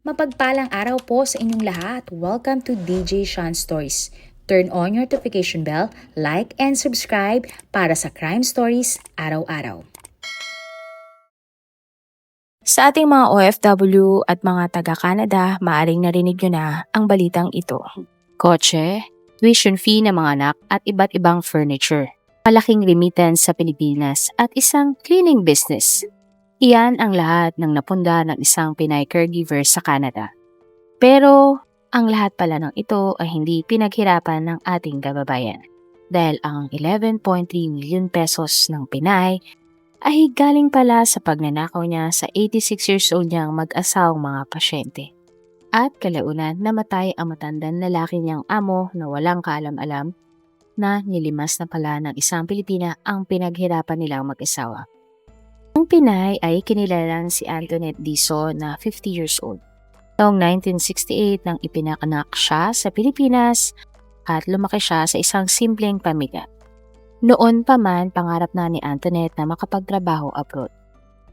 Mapagpalang araw po sa inyong lahat. Welcome to DJ Sean Stories. Turn on your notification bell, like and subscribe para sa crime stories araw-araw. Sa ating mga OFW at mga taga-Canada, maaring narinig nyo na ang balitang ito. Kotse, tuition fee ng mga anak at iba't ibang furniture. Malaking remittance sa Pilipinas at isang cleaning business. Iyan ang lahat ng napunda ng isang Pinay caregiver sa Canada. Pero ang lahat pala ng ito ay hindi pinaghirapan ng ating kababayan. Dahil ang 11.3 million pesos ng Pinay ay galing pala sa pagnanakaw niya sa 86 years old niyang mag-asawang mga pasyente. At kalaunan namatay ang matandang lalaki niyang amo na walang kaalam-alam na nilimas na pala ng isang Pilipina ang pinaghirapan nilang mag-asawa. Ang Pinay ay kinilalang si Antoinette Diso na 50 years old. Noong 1968 nang ipinanganak siya sa Pilipinas at lumaki siya sa isang simpleng pamilya. Noon pa man pangarap na ni Antoinette na makapagtrabaho abroad.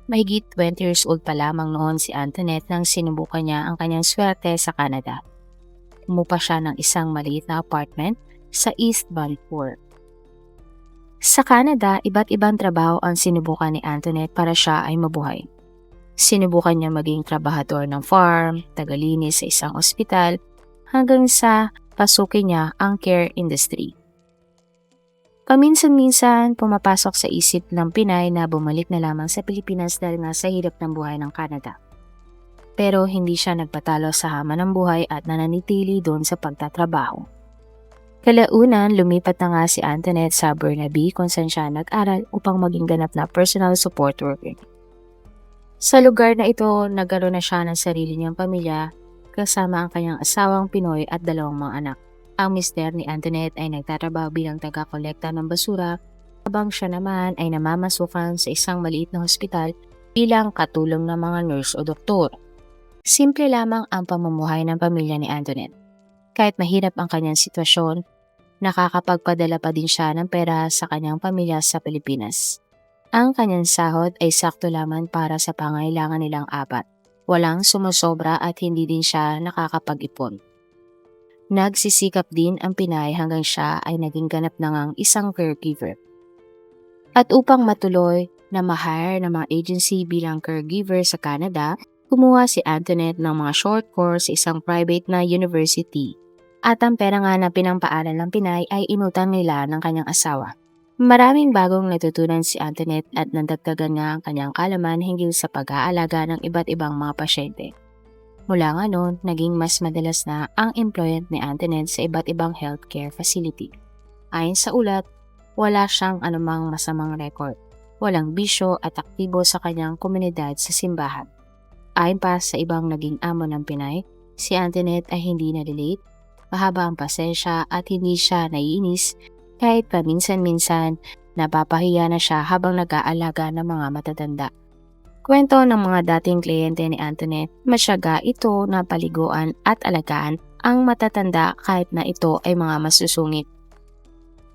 Mahigit 20 years old pa lamang noon si Antoinette nang sinubukan niya ang kanyang swerte sa Canada. Umupa siya ng isang maliit na apartment sa East Vancouver. Sa Canada, iba't ibang trabaho ang sinubukan ni Antoinette para siya ay mabuhay. Sinubukan niya maging trabahador ng farm, tagalinis sa isang ospital, hanggang sa pasukin niya ang care industry. Paminsan-minsan, pumapasok sa isip ng Pinay na bumalik na lamang sa Pilipinas dahil nga sa hirap ng buhay ng Canada. Pero hindi siya nagpatalo sa hamon ng buhay at nananitili doon sa pagtatrabaho. Kalaunan, lumipat na nga si Antoinette sa Burnaby kung saan siya nag-aral upang maging ganap na personal support worker. Sa lugar na ito, nagkaroon na siya ng sarili niyang pamilya kasama ang kanyang asawang Pinoy at dalawang mga anak. Ang mister ni Antoinette ay nagtatrabaho bilang taga-kolekta ng basura habang siya naman ay namamasukan sa isang maliit na hospital bilang katulong ng mga nurse o doktor. Simple lamang ang pamumuhay ng pamilya ni Antoinette. Kahit mahirap ang kanyang sitwasyon, nakakapagpadala pa din siya ng pera sa kanyang pamilya sa Pilipinas. Ang kanyang sahod ay sakto lamang para sa pangailangan nilang apat. Walang sumusobra at hindi din siya nakakapag-ipon. Nagsisikap din ang Pinay hanggang siya ay naging ganap na ngang isang caregiver. At upang matuloy na ma-hire ng mga agency bilang caregiver sa Canada, kumuha si Antoinette ng mga short course sa isang private na university. At ang pera nga na pinampaaral ng Pinay ay inutang nila ng kanyang asawa. Maraming bagong natutunan si Antoinette at nandagdagan nga ang kanyang kalaman hinggil sa pag-aalaga ng iba't ibang mga pasyente. Mula nga noon, naging mas madalas na ang employment ni Antoinette sa iba't ibang healthcare facility. Ayon sa ulat, wala siyang anumang masamang record. Walang bisyo at aktibo sa kanyang komunidad sa simbahan. Ayon pa sa ibang naging amo ng Pinay, si Antoinette ay hindi nalilate, mahaba ang pasensya at hindi siya naiinis kahit paminsan-minsan napapahiya na siya habang nag-aalaga ng mga matatanda. Kwento ng mga dating kliyente ni Antoinette, masyaga ito na paliguan at alagaan ang matatanda kahit na ito ay mga masusungit.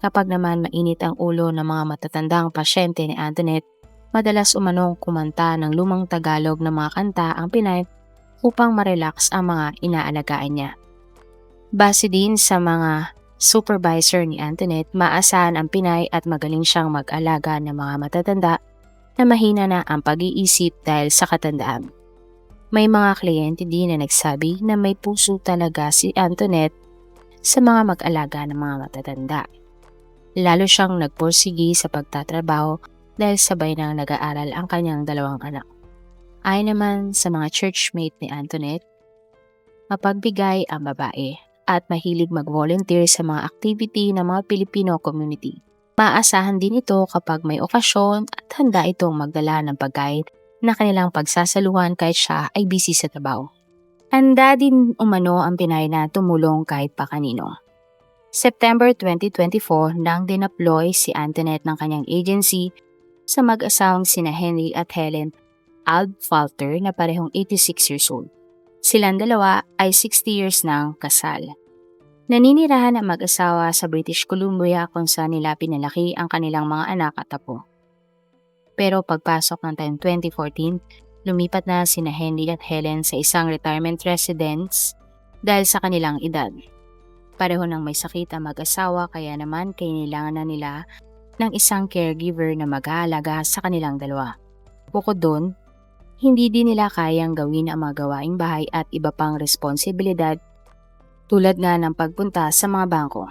Kapag naman mainit ang ulo ng mga matatandang pasyente ni Antoinette, madalas umanong kumanta ng lumang Tagalog na mga kanta ang Pinay upang ma-relax ang mga inaalagaan niya. Base din sa mga supervisor ni Antoinette, maasahan ang Pinay at magaling siyang mag-alaga ng mga matatanda na mahina na ang pag-iisip dahil sa katandaan. May mga kliyente din na nagsabi na may puso talaga si Antoinette sa mga mag-alaga ng mga matatanda. Lalo siyang nagpursigi sa pagtatrabaho dahil sabay nang nag-aaral ang kanyang dalawang anak. Ayon naman sa mga churchmate ni Antoinette, mapagbigay ang babae at mahilig mag-volunteer sa mga activity ng mga Filipino community. Maaasahan din ito kapag may okasyon at handa itong magdala ng pagkain na kanilang pagsasaluhan kahit siya ay busy sa trabaho. Handa din umano ang Pinay na tumulong kahit pa kanino. September 2024 nang dinaploy si Antoinette ng kanyang agency sa mag-asawang sina Henry at Helen Albfalter na parehong 86 years old. Silang dalawa ay 60 years nang kasal. Naninirahan ang mag-asawa sa British Columbia kung saan nila pinalaki ang kanilang mga anak at apo. Pero pagpasok ng taong 2014, Lumipat na sina Henry at Helen sa isang retirement residence dahil sa kanilang edad. Pareho nang may sakit ang mag-asawa kaya naman kailangan na nila ng isang caregiver na mag-aalaga sa kanilang dalawa. Bukod doon, hindi din nila kayang gawin ang mga gawaing bahay at iba pang responsibilidad tulad nga ng pagpunta sa mga bangko.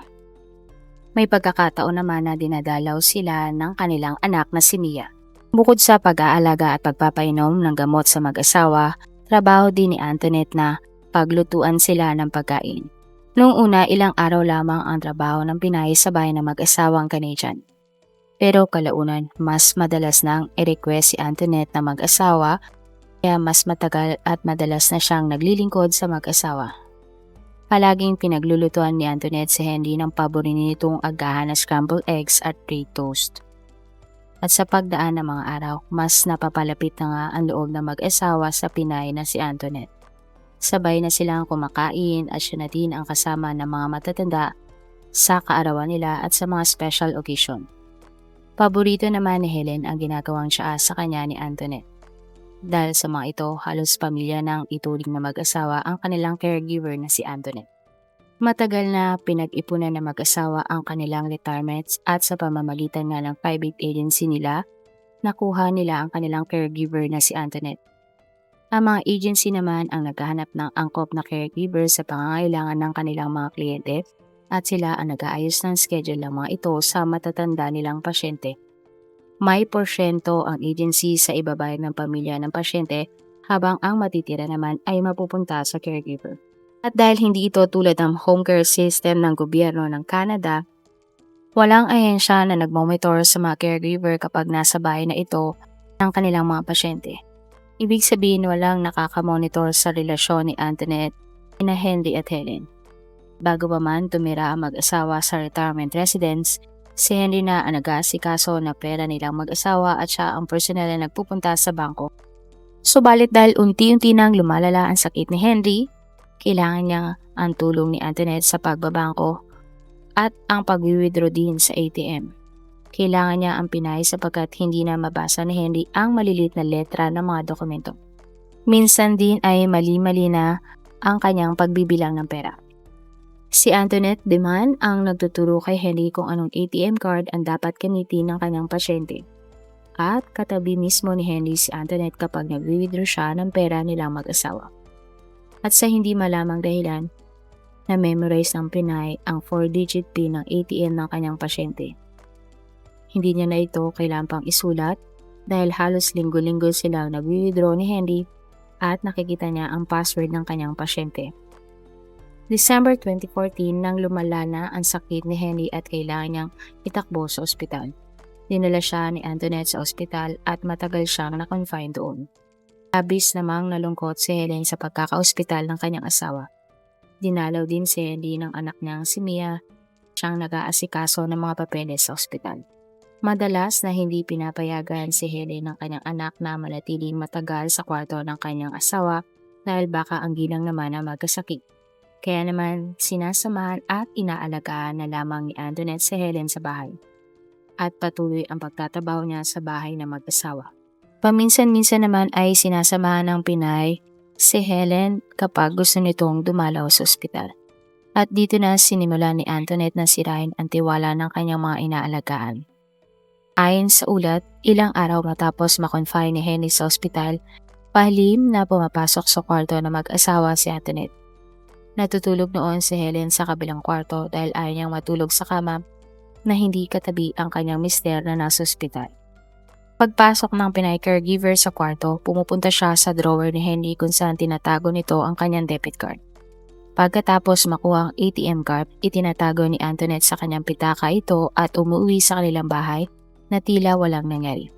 May pagkakataon naman na dinadalaw sila ng kanilang anak na si Mia. Bukod sa pag-aalaga at pagpapainom ng gamot sa mag-asawa, trabaho din ni Antoinette na paglutuan sila ng pagkain. Noong una, ilang araw lamang ang trabaho ng Pinay sa bahay ng mag-asawang Canadian. Pero kalaunan, mas madalas nang i-request si Antoinette na mag-asawa, kaya mas matagal at madalas na siyang naglilingkod sa mag-asawa. Palaging pinaglulutuan ni Antoinette si Henry ng paborito nitong agahan na scrambled eggs at bread toast. At sa pagdaan ng mga araw, mas napapalapit na nga ang loob ng mag-asawa sa Pinay na si Antoinette. Sabay na silang kumakain at siya na din ang kasama ng mga matatanda sa kaarawan nila at sa mga special occasion. Paborito naman ni Helen ang ginagawang tsaa sa kanya ni Antoinette. Dahil sa mga ito, halos pamilya ng ituring na mag-asawa ang kanilang caregiver na si Antoinette. Matagal na pinag-ipunan ng mag-asawa ang kanilang retirements at sa pamamagitan nga ng private agency nila, nakuha nila ang kanilang caregiver na si Antoinette. Ang mga agency naman ang naghahanap ng angkop na caregiver sa pangangailangan ng kanilang mga kliyente at sila ang nag-aayos ng schedule ng mga ito sa matatanda nilang pasyente. May porsyento ang agency sa ibabayad ng pamilya ng pasyente habang ang matitira naman ay mapupunta sa caregiver. At dahil hindi ito tulad ng home care system ng gobyerno ng Canada, walang ahensya na nagmonitor sa mga caregiver kapag nasa bahay na ito ng kanilang mga pasyente. Ibig sabihin walang nakakamonitor sa relasyon ni Antoinette, ina Henry at Helen. Bago pa man tumira ang mag-asawa sa retirement residence, si Henry na ang nag-aasikaso na pera nilang mag-asawa at siya ang personal na nagpupunta sa bangko. Subalit dahil unti-unti nang lumalala ang sakit ni Henry, kailangan niya ang tulong ni Antoinette sa pagbabangko at ang pag-withdraw din sa ATM. Kailangan niya ang Pinay sapagkat hindi na mabasa ni Henry ang malilit na letra ng mga dokumento. Minsan din ay mali-mali na ang kanyang pagbibilang ng pera. Si Antoinette naman ang nagtuturo kay Henry kung anong ATM card ang dapat gamitin ng kanyang pasyente. At katabi mismo ni Henry si Antoinette kapag nag-withdraw siya ng pera nilang mag-asawa. At sa hindi malamang dahilan, na-memorize ng Pinay ang 4-digit PIN ng ATM ng kanyang pasyente. Hindi niya na ito kailangan pang isulat dahil halos linggo-linggo silang nag-withdraw ni Henry at nakikita niya ang password ng kanyang pasyente. December 2014 nang lumala na ang sakit ni Henry at kailangan niyang itakbo sa ospital. Dinala siya ni Antoinette sa ospital at matagal siyang na-confine doon. Labis namang nalungkot si Helen sa pagkaka-ospital ng kanyang asawa. Dinalaw din si Henry ng anak niyang si Mia, siyang nag-aasikaso ng mga papeles sa ospital. Madalas na hindi pinapayagan si Helen ng kanyang anak na manatiling matagal sa kwarto ng kanyang asawa dahil baka ang gilang naman ang magkasakit. Kaya naman sinasamahan at inaalagaan na lamang ni Antoinette si Helen sa bahay. At patuloy ang pagtatabaho niya sa bahay ng mag-asawa. Paminsan-minsan naman ay sinasamahan ng Pinay si Helen kapag gusto nitong dumalaw sa ospital. At dito na sinimula ni Antoinette na sirain ang tiwala ng kanyang mga inaalagaan. Ayon sa ulat, ilang araw matapos makonfine ni Henry sa ospital, pahlim na pumapasok sa kwarto na mag-asawa si Antoinette. Natutulog noon si Helen sa kabilang kwarto dahil ayaw niyang matulog sa kama na hindi katabi ang kanyang mister na nasa ospital. Pagpasok ng Pinay caregiver sa kwarto, pumupunta siya sa drawer ni Henry kung saan tinatago nito ang kanyang debit card. Pagkatapos makuha ang ATM card, itinatago ni Antoinette sa kanyang pitaka ito at umuwi sa kanilang bahay na tila walang nangyari.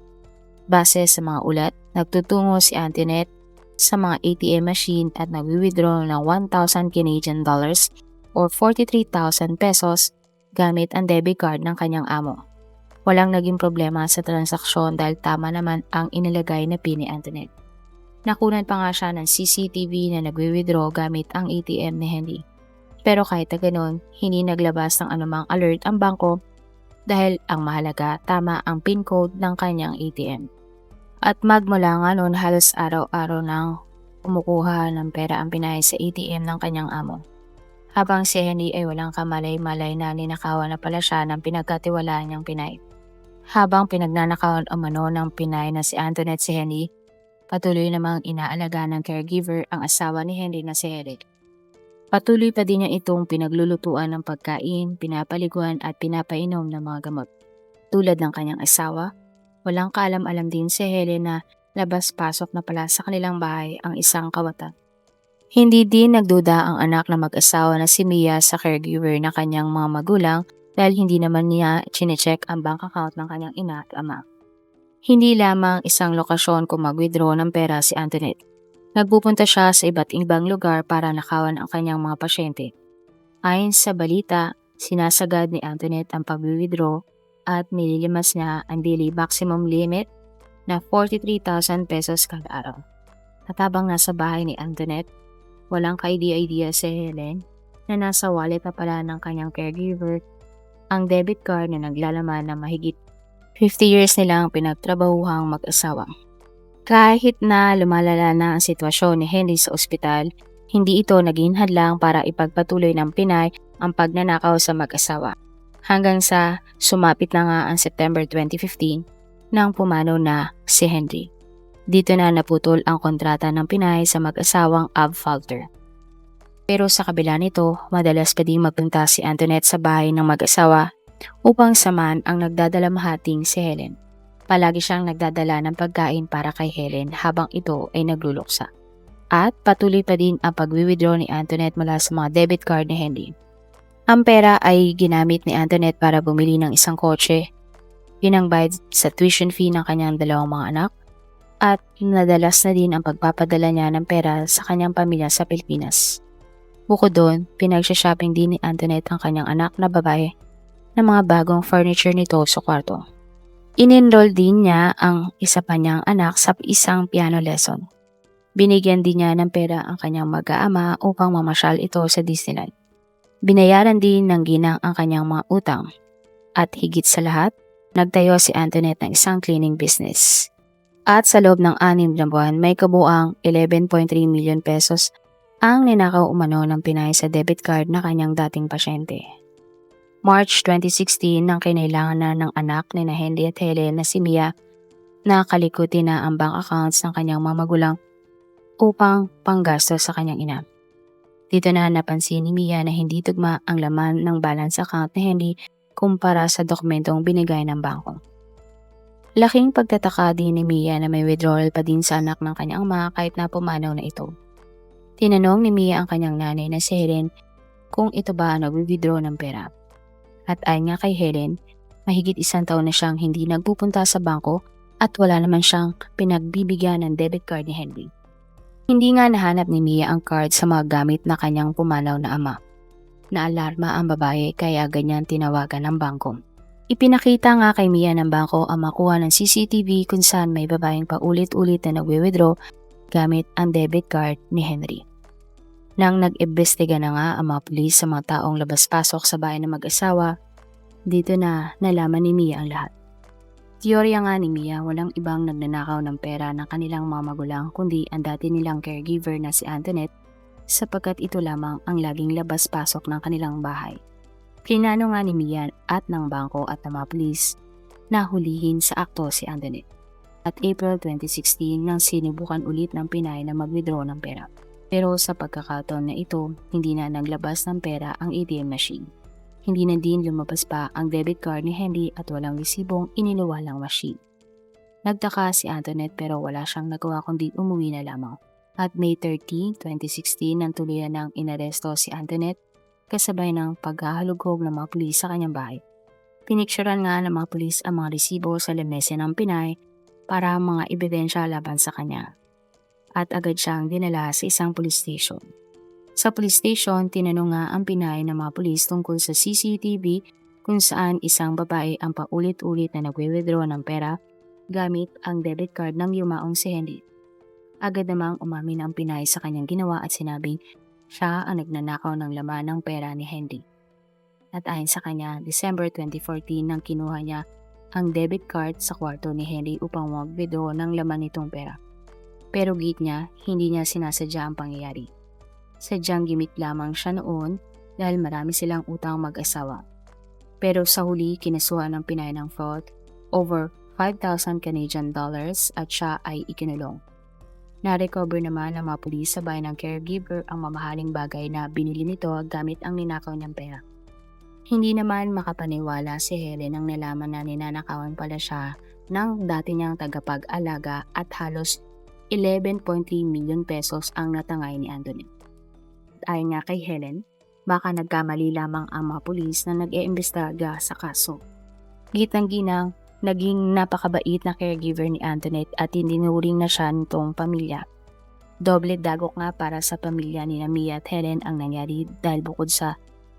Base sa mga ulat, nagtutungo si Antoinette sa mga ATM machine at nag-withdraw ng 1,000 Canadian dollars or 43,000 pesos gamit ang debit card ng kanyang amo. Walang naging problema sa transaksyon dahil tama naman ang inilagay na PIN ni Antoinette. Nakunan pa nga siya ng CCTV na nagwi-withdraw gamit ang ATM ni Henry. Pero kahit na ganoon, hindi naglabas ng anumang alert ang bangko dahil ang mahalaga tama ang PIN code ng kanyang ATM. At magmula nga noon halos araw-araw nang kumukuha ng pera ang Pinay sa ATM ng kanyang amo. Habang si Henry ay walang kamalay-malay na ninakawan na pala siya ng pinagkatiwalaan niyang Pinay. Habang pinagnanakawan umano ng Pinay na si Antoinette si Henry, patuloy namang inaalaga ng caregiver ang asawa ni Henry na si Eric. Patuloy pa din niya itong pinaglulutuan ng pagkain, pinapaliguan at pinapainom ng mga gamot. Tulad ng kanyang asawa, walang kaalam-alam din si Helen na labas-pasok na pala sa kanilang bahay ang isang kawatan. Hindi din nagduda ang anak na mag-asawa na si Mia sa caregiver na kanyang mga magulang dahil hindi naman niya chinecheck ang bank account ng kanyang ina at ama. Hindi lamang isang lokasyon kung mag-withdraw ng pera si Antoinette. Nagpupunta siya sa iba't ibang lugar para nakawan ang kanyang mga pasyente. Ayon sa balita, sinasagad ni Antoinette ang pag-withdraw at nililimas niya ang daily maximum limit na 43,000 pesos kada araw. At habang nasa bahay ni Antoinette, walang ka-idea si Helen na nasa wallet na pala ng kanyang caregiver ang debit card na naglalaman ng mahigit 50 years nilang pinagtrabahuhang mag-asawa. Kahit na lumalala na ang sitwasyon ni Henry sa ospital, hindi ito naging hadlang para ipagpatuloy ng Pinay ang pagnanakaw sa mag-asawa. Hanggang sa sumapit na nga ang September 2015 nang pumanaw na si Henry. Dito na naputol ang kontrata ng Pinay sa mag-asawang Abfalter. Pero sa kabila nito, madalas pa ding magpunta si Antoinette sa bahay ng mag-asawa upang samahan ang nagdadalamahating si Helen. Palagi siyang nagdadala ng pagkain para kay Helen habang ito ay nagluluksa. At patuloy pa din ang pag-withdraw ni Antoinette mula sa mga debit card ni Henry. Ang pera ay ginamit ni Antoinette para bumili ng isang kotse, pinangbayad sa tuition fee ng kanyang dalawang mga anak, at nadalas na din ang pagpapadala niya ng pera sa kanyang pamilya sa Pilipinas. Bukod doon, pinagsha-shopping din ni Antoinette ang kanyang anak na babae ng mga bagong furniture nito sa kwarto. In-enroll din niya ang isa pa niyang anak sa isang piano lesson. Binigyan din niya ng pera ang kanyang mag-aama upang mamasyal ito sa Disneyland. Binayaran din ng ginang ang kanyang mga utang. At higit sa lahat, nagtayo si Antoinette ng isang cleaning business. At sa loob ng 6 na buwan, may kabuang 11.3 million pesos ang ninakaw umano ng Pinay sa debit card na kanyang dating pasyente. March 2016 nang kinailangan na ng anak ni Henry at Helen na si Mia na kalikuti na ang bank accounts ng kanyang mga magulang upang panggasto sa kanyang ina. Dito na napansin ni Mia na hindi tugma ang laman ng balance account ni Henry kumpara sa dokumentong binigay ng bangko. Laking pagtataka din ni Mia na may withdrawal pa din sa anak ng kanyang ama kahit na pumanaw na ito. Tinanong ni Mia ang kanyang nanay na si Helen kung ito ba ang nag-withdraw ng pera. At ayon nga kay Helen, mahigit 1 taon na siyang hindi nagpupunta sa bangko at wala naman siyang pinagbibigyan ng debit card ni Henry. Hindi nga nahanap ni Mia ang card sa mga gamit na kanyang pumanaw na ama. Naalarma ang babae kaya ganyan tinawagan ng bangko. Ipinakita nga kay Mia ng bangko ang makuha ng CCTV kung saan may babaeng paulit-ulit na nagwi-withdraw gamit ang debit card ni Henry. Nang nag-imbestiga na nga ang mga pulis sa mga taong labas-pasok sa bahay ng mag-asawa, dito na nalaman ni Mia ang lahat. Teorya nga ni Mia, walang ibang nagnanakaw ng pera ng kanilang mga magulang kundi ang dati nilang caregiver na si Antoinette sapagkat ito lamang ang laging labas-pasok ng kanilang bahay. Plinano nga ni Mia at ng bangko at ng mga pulis na hulihin sa akto si Antoinette. At April 2016 nang sinubukan ulit ng Pinay na mag-withdraw ng pera. Pero sa pagkakataon na ito, hindi na naglabas ng pera ang ATM machine. Hindi na din lumabas pa ang debit card ni Henry at walang resibong iniluwalang machine. Nagtaka si Antoinette pero wala siyang nagawa kundi umuwi na lamang. At May 30, 2016 nang tuluyan ng inaresto si Antoinette kasabay ng paghahalughog ng mga pulis sa kanyang bahay. Pinikturan nga ng mga pulis ang mga resibo sa lamesa ng Pinay para mga ebidensya laban sa kanya. At agad siyang dinala sa isang police station. Sa police station, tinanong nga ang Pinay ng mga pulis tungkol sa CCTV kung saan isang babae ang paulit-ulit na nagwe-withdraw ng pera gamit ang debit card ng yumaong si Henry. Agad namang umamin ang Pinay sa kanyang ginawa at sinabing siya ang nagnanakaw ng laman ng pera ni Henry. At ayon sa kanya, December 2014 nang kinuha niya ang debit card sa kwarto ni Henry upang mag-withdraw ng laman nitong pera. Pero git niya, hindi niya sinasadya ang pangyayari. Sadyang gimmick lamang siya noon dahil marami silang utang mag-asawa. Pero sa huli, kinasuhan ng Pinay ng fraud over 5,000 Canadian dollars at siya ay ikinulong. Na-recover naman ng mga pulis sabay ng caregiver ang mamahaling bagay na binili nito gamit ang ninakaw niyang pera. Hindi naman makapaniwala si Helen nang nalaman na ninanakawan pala siya ng dati niyang tagapag-alaga at halos 11.3 million pesos ang natangay ni Antoinette. Ayon nga kay Helen, baka nagkamali lamang ang mga pulis na nag-iimbestiga sa kaso. Gitang-ginang, naging napakabait na caregiver ni Antoinette at itinuring na siya nitong pamilya. Doble dagok nga para sa pamilya ni Mia at Helen ang nangyari dahil bukod sa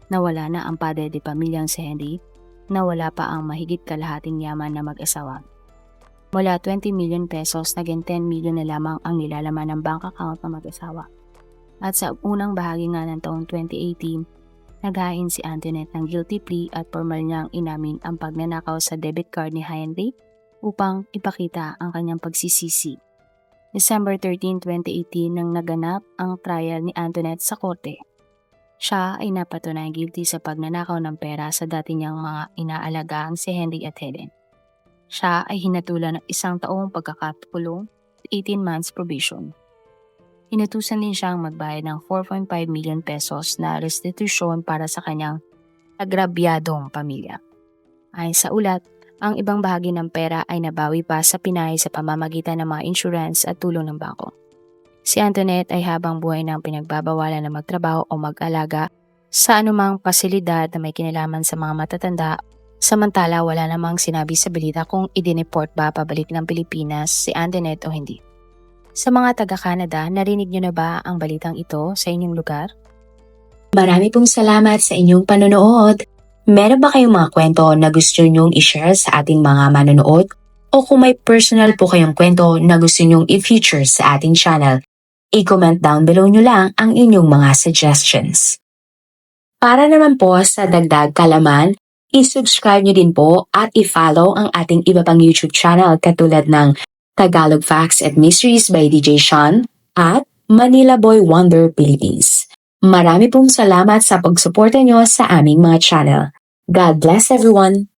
nawala na ang padre de pamilyang si Henry, nawala pa ang mahigit kalahating yaman na mag-asawa. Mula 20 million pesos, naging 10 million na lamang ang nilalaman ng bank account ng mag-asawa. At sa unang bahagi nga ng taong 2018, naghain si Antoinette ng guilty plea at formal niyang inamin ang pagnanakaw sa debit card ni Henry upang ipakita ang kanyang pagsisisi. December 13, 2018 nang naganap ang trial ni Antoinette sa korte. Siya ay napatunayang guilty sa pagnanakaw ng pera sa dati niyang mga inaalagaan si Henry at Helen. Siya ay hinatulan ng 1 taong pagkakakulong at 18 months probation. Inutusan din siyang magbayad ng 4.5 million pesos na restitusyon para sa kanyang agrabyadong pamilya. Ayon sa ulat, ang ibang bahagi ng pera ay nabawi pa sa Pinay sa pamamagitan ng mga insurance at tulong ng bangko. Si Antoinette ay habang buhay nang pinagbabawalan na magtrabaho o mag-alaga sa anumang pasilidad na may kinalaman sa mga matatanda, samantala wala namang sinabi sa balita kung idineport ba pabalik ng Pilipinas si Antoinette o hindi. Sa mga taga-Canada, narinig niyo na ba ang balitang ito sa inyong lugar? Marami pong salamat sa inyong panonood. Meron ba kayong mga kwento na gusto nyong i-share sa ating mga manonood? O kung may personal po kayong kwento na gusto nyong i-feature sa ating channel, i-comment down below nyo lang ang inyong mga suggestions. Para naman po sa dagdag kalaman, i-subscribe nyo din po at i-follow ang ating iba pang YouTube channel katulad ng Tagalog Facts and Mysteries by DJ Sean at Manila Boy Wonder Philippines. Marami pong salamat sa pagsuporta nyo sa aming mga channel. God bless everyone!